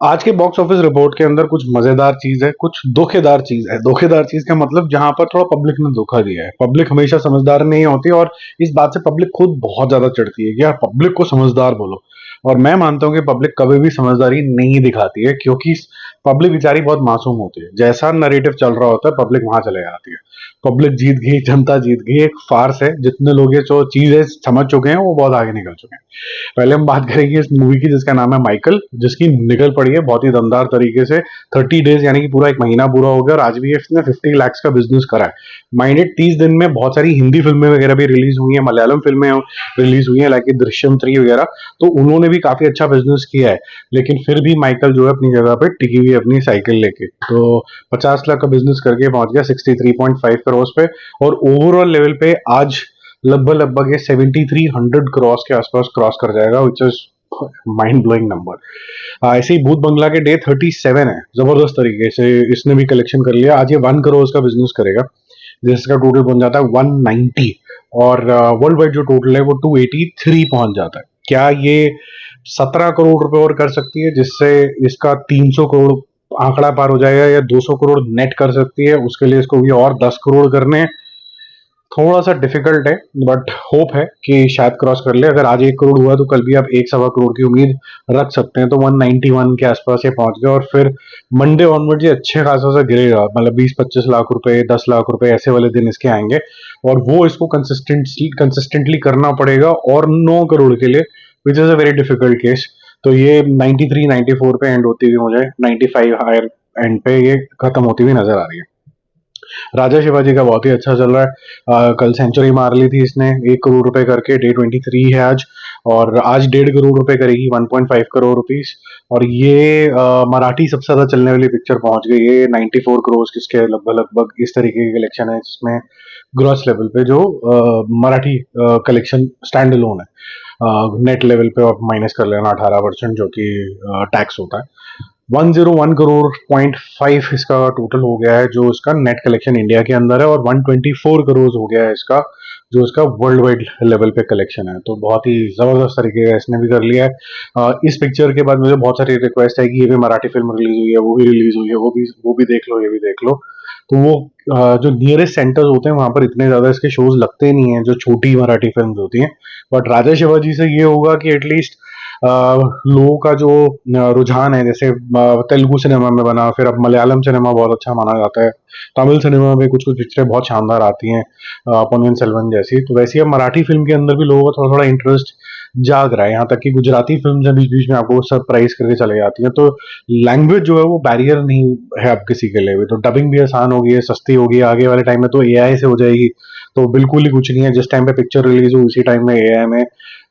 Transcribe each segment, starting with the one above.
आज के box office report के अंदर कुछ मजेदार चीज है, कुछ धोखेदार चीज है। धोखेदार चीज का मतलब जहां पर थोड़ा पब्लिक ने धोखा दिया है। पब्लिक हमेशा समझदार नहीं होती और इस बात से पब्लिक खुद बहुत ज्यादा चिढ़ती है कि यार पब्लिक को समझदार बोलो। और मैं मानता हूँ कि पब्लिक कभी भी समझदारी नहीं दिखाती है, क्योंकि पब्लिक बेचारी बहुत मासूम होती है। जैसा नरेटिव चल रहा होता है पब्लिक वहां चले जाती है। पब्लिक जीत गई, जनता जीत गई, एक फार्स है। जितने लोग ये जो चीजें समझ चुके हैं वो बहुत आगे निकल चुके हैं। पहले हम बात करेंगे इस मूवी की जिसका नाम है माइकल, जिसकी निकल पड़ी है बहुत ही दमदार तरीके से। 30 डेज यानी कि पूरा एक महीना पूरा हो गया और आज भी इसने 50 लाख का बिजनेस करा है। माइंडेड 30 दिन में बहुत सारी हिंदी फिल्में वगैरह भी रिलीज हुई है, मलयालम फिल्में रिलीज हुई है लाइक दृश्यम 3 वगैरह। तो उन्होंने भी काफी अच्छा बिजनेस किया है। लेकिन फिर भी माइकल जो है अपनी जगह पे टिकी हुई है अपनी साइकिल लेके। तो 50 लाख का बिजनेस करके पहुंच गया 63.5 करोड़ पे। और ओवरऑल लेवल पे आज लगभग लगभग ये 7300 के आसपास क्रॉस कर जाएगा, which is mind blowing number. ऐसे ही भूत बंगला के डे 37 है, जबरदस्त तरीके से इसने भी कलेक्शन कर लिया। आज ये 1 करोड़ का बिजनेस करेगा, जिसका टोटल बन जाता है 190। और वर्ल्ड वाइड जो टोटल है वो 283 पहुंच जाता है। क्या ये 17 करोड़ रुपए और कर सकती है, जिससे इसका 300 करोड़ आंकड़ा पार हो जाएगा, या 200 करोड़ नेट कर सकती है? उसके लिए इसको भी और 10 करोड़ करने हैं। थोड़ा सा डिफिकल्ट है, बट होप है कि शायद क्रॉस कर ले। अगर आज 1 करोड़ हुआ तो कल भी आप 1 सवा करोड़ की उम्मीद रख सकते हैं। तो 191 के आसपास ये पहुंच गया और फिर मंडे ऑनवर्ड ये अच्छे खासा सा गिरेगा, मतलब 20-25 लाख रुपए, 10 लाख रुपए ऐसे वाले दिन इसके आएंगे। और वो इसको कंसिस्टेंटली करना पड़ेगा और 9 करोड़ के लिए, which is a very difficult case. तो ये 93 94 पे एंड होती हुई मुझे 95 हायर एंड पे ये खत्म होती हुई नजर आ रही है। राजा शिवाजी का बहुत ही अच्छा चल रहा है। कल सेंचुरी मार ली थी इसने 1 करोड़ रुपए करके। डे 23 है आज, और आज 1.5 करोड़ रुपए करेगी, 1.5 करोड़ रुपीज। और ये मराठी सबसे ज्यादा चलने वाली पिक्चर पहुंच गई है 94 करोड़ किसके लगभग लगभग। इस तरीके की कलेक्शन है जिसमें ग्रॉस लेवल पे जो मराठी कलेक्शन स्टैंड अलोन है। नेट लेवल पे आप माइनस कर लेना 18% जो कि टैक्स होता है। 101 करोड़ 5 इसका टोटल हो गया है जो इसका नेट कलेक्शन इंडिया के अंदर है। और 124 करोड़ हो गया है इसका जो इसका वर्ल्ड वाइड लेवल पे कलेक्शन है। तो बहुत ही जबरदस्त तरीके का इसने भी कर लिया है। इस पिक्चर के बाद मुझे बहुत सारी रिक्वेस्ट है कि ये भी मराठी फिल्म रिलीज हुई है, वो भी रिलीज हुई है, वो भी देख लो, ये भी देख लो। तो वो जो नियरेस्ट सेंटर्स होते हैं वहां पर इतने ज्यादा इसके शोज लगते नहीं है जो छोटी मराठी फिल्म होती हैं। बट राजा शिवाजी से ये होगा कि एटलीस्ट लोगों का जो रुझान है, जैसे तेलुगु सिनेमा में बना, फिर अब मलयालम सिनेमा बहुत अच्छा माना जाता है, तमिल सिनेमा में कुछ कुछ पिक्चरें बहुत शानदार आती हैं, पोनियन सेल्वन जैसी। तो वैसे अब मराठी फिल्म के अंदर भी लोगों का थोड़ा थोड़ा इंटरेस्ट जाग रहा है। यहाँ तक कि गुजराती फिल्म बीच बीच में आपको सरप्राइज करके चले जाती हैं। तो लैंग्वेज जो है वो बैरियर नहीं है अब किसी के लिए भी। तो डबिंग भी आसान हो गई है, सस्ती हो गई है। आगे वाले टाइम में तो एआई से हो जाएगी, तो बिल्कुल ही कुछ नहीं है। जिस टाइम पे पिक्चर रिलीज हो उसी टाइम में एआई में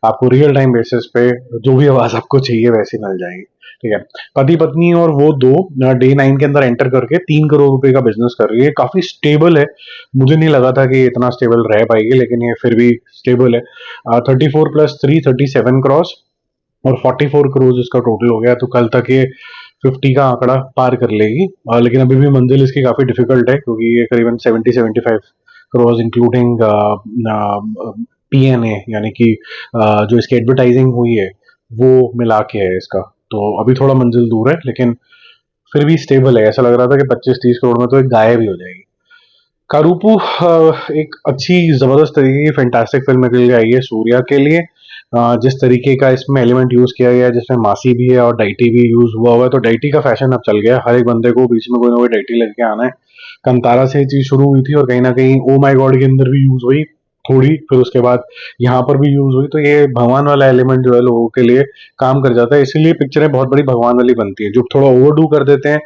आपको रियल टाइम बेसिस पे जो भी आवाज आपको चाहिए वैसी मिल जाएगी। ठीक है। पति पत्नी और वो दो डे 9 के अंदर एंटर करके 3 करोड़ रुपए का बिजनेस कर रही है। काफी स्टेबल है। मुझे नहीं लगा था कि ये इतना स्टेबल रह पाएगी, लेकिन ये फिर भी स्टेबल है। 34+3 37 क्रॉस और 44 करोड़ इसका टोटल हो गया। तो कल तक ये 50 का आंकड़ा पार कर लेगी। लेकिन अभी भी मंजिल इसकी काफी डिफिकल्ट है, क्योंकि ये करीबन 70-75 करोड़ इंक्लूडिंग पीएनए यानी कि जो इसकी एडवर्टाइजिंग हुई है वो मिला के है इसका। तो अभी थोड़ा मंजिल दूर है, लेकिन फिर भी स्टेबल है। ऐसा लग रहा था कि 25-30 करोड़ में तो एक गायब ही हो जाएगी। कारूपू एक अच्छी जबरदस्त तरीके की फैंटास्टिक फिल्म निकल के आई है सूर्या के लिए। जिस तरीके का इसमें एलिमेंट यूज किया गया है, जिसमें मासी भी है और डाइटी भी यूज हुआ हुआ है। तो डाइटी का फैशन अब चल गया है, हर एक बंदे को बीच में कोई ना कोई डाइटी लेके आना है। कंतारा से ये चीज शुरू हुई थी और कहीं ना कहीं ओ माई गॉड के अंदर भी यूज हुई थोड़ी, फिर उसके बाद यहाँ पर भी यूज हुई। तो ये भगवान वाला एलिमेंट जो है लोगों के लिए काम कर जाता है, इसीलिए पिक्चरें बहुत बड़ी भगवान वाली बनती है। जो थोड़ा ओवरडू कर देते हैं,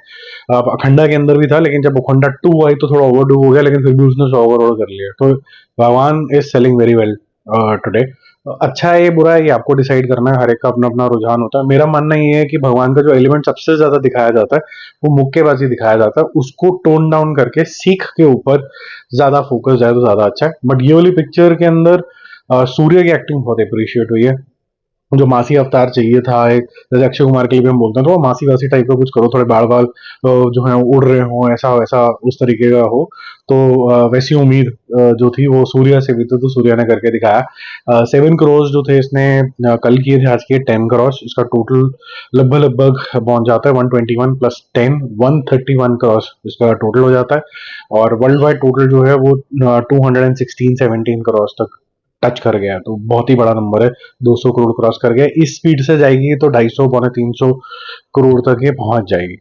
अब अखंडा के अंदर भी था, लेकिन जब अखंडा 2 आई तो थोड़ा ओवरडू हो गया, लेकिन फिर भी उसने ओवरऑल कर लिया। तो भगवान is selling very well today. अच्छा है ये बुरा है ये आपको डिसाइड करना है, हर एक का अपना अपना रुझान होता है। मेरा मानना ये है कि भगवान का जो एलिमेंट सबसे ज्यादा दिखाया जाता है वो मुक्केबाजी दिखाया जाता है। उसको टोन डाउन करके सीख के ऊपर ज्यादा फोकस जाए तो ज्यादा अच्छा है। बट ये वाली पिक्चर के अंदर सूर्य की एक्टिंग बहुत अप्रिशिएट हुई है। जो मासी अवतार चाहिए था एक, जैसे अक्षय कुमार के लिए भी हम बोलते हैं, तो वो मासी वासी टाइप का कुछ करो, थोड़े बाल बाल जो है उड़ रहे हो, ऐसा वैसा उस तरीके का हो। तो वैसी उम्मीद जो थी वो सूर्या से भी तो सूर्या ने करके दिखाया। 7 करोड़ जो थे इसने कल किए थे, आज किए 10 करोड़। इसका टोटल लगभग लगभग पहुंच जाता है 121 प्लस 10 131 करोड़ इसका टोटल हो जाता है। और वर्ल्ड वाइड टोटल जो है वो 216-17 करोड़ तक टच कर गया है, तो बहुत ही बड़ा नंबर है। 200 करोड़ क्रॉस कर गया। इस स्पीड से जाएगी तो 250 पौने 300 करोड़ तक ये पहुंच जाएगी।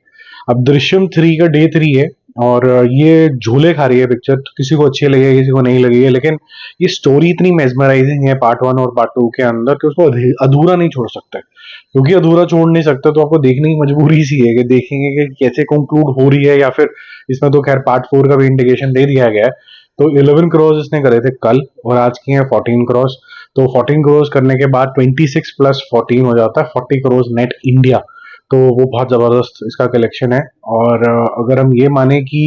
अब दृश्यम 3 का डे 3 है, और ये झूले खा रही है पिक्चर, तो किसी को अच्छी लगेगी किसी को नहीं लगेगी, लेकिन ये स्टोरी इतनी मेस्मराइजिंग है पार्ट 1 और पार्ट 2 के अंदर कि उसको अधूरा नहीं छोड़ सकते। क्योंकि अधूरा छोड़ नहीं सकते तो आपको देखने की मजबूरी सी है कि देखेंगे कि कैसे कंक्लूड हो रही है, या फिर इसमें तो खैर पार्ट 4 का भी इंडिकेशन दे दिया गया है। तो 11 करोड़ इसने करे थे कल, और आज किए हैं 14 करोड़। तो 14 करोड़ करने के बाद 26 प्लस 14 हो जाता है 40 करोड़ नेट इंडिया। तो वो बहुत जबरदस्त इसका कलेक्शन है। और अगर हम ये माने कि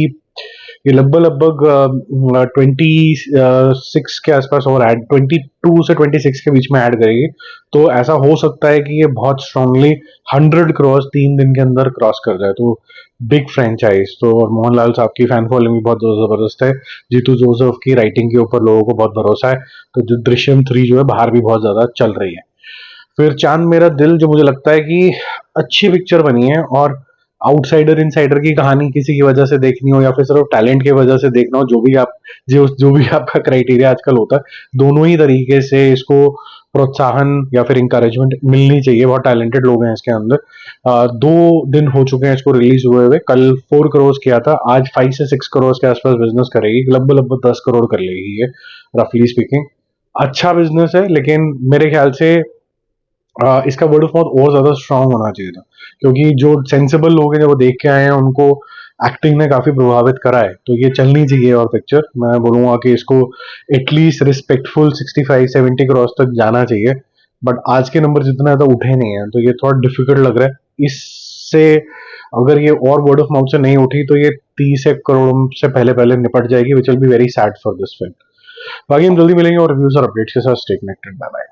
ये लगभग लगभग 26 के आसपास और ऐड 22 से 26 के बीच में ऐड करेगी, तो ऐसा हो सकता है कि ये बहुत स्ट्रांगली 100 करोड़ 3 दिन के अंदर क्रॉस कर जाए। तो बिग फ्रेंचाइज तो, और मोहनलाल साहब की फैन फॉलोइंग भी बहुत जबरदस्त है। जीतू जोसेफ की राइटिंग के ऊपर लोगों को बहुत भरोसा है। तो जो दृश्यम 3 जो है बाहर भी बहुत ज्यादा चल रही है। फिर चांद मेरा दिल, जो मुझे लगता है कि अच्छी पिक्चर बनी है, और आउटसाइडर इनसाइडर की कहानी किसी की वजह से देखनी हो या फिर सिर्फ टैलेंट की वजह से देखना हो, जो भी आपका क्राइटेरिया आजकल होता है, दोनों ही तरीके से इसको प्रोत्साहन या फिर इंकरेजमेंट मिलनी चाहिए। बहुत टैलेंटेड लोग हैं इसके अंदर। 2 दिन हो चुके हैं इसको रिलीज हुए हुए। कल 4 करोड़ किया था, आज 5 से 6 करोड़ के आसपास बिजनेस करेगी, लगभग लगभग 10 करोड़ कर लेगी ये, रफली स्पीकिंग। अच्छा बिजनेस है, लेकिन मेरे ख्याल से इसका वर्ड ऑफ माउथ और ज्यादा स्ट्रांग होना चाहिए था। क्योंकि जो सेंसिबल लोग हैं, जो वो देख के आए हैं, उनको एक्टिंग ने काफी प्रभावित करा है। तो ये चलनी चाहिए और पिक्चर, मैं बोलूंगा कि इसको एटलीस्ट रिस्पेक्टफुल 65-70 करोड़ तक जाना चाहिए। बट आज के नंबर जितना ज्यादा उठे नहीं है, तो ये थोड़ा डिफिकल्ट लग रहा है। इससे अगर ये और वर्ड ऑफ माउथ से नहीं उठी तो ये 30 करोड़ से पहले पहले निपट जाएगी, which will be very sad for this film. बाकी हम जल्दी मिलेंगे और रिव्यूज और अपडेट्स के साथ। Stay connected, bye bye.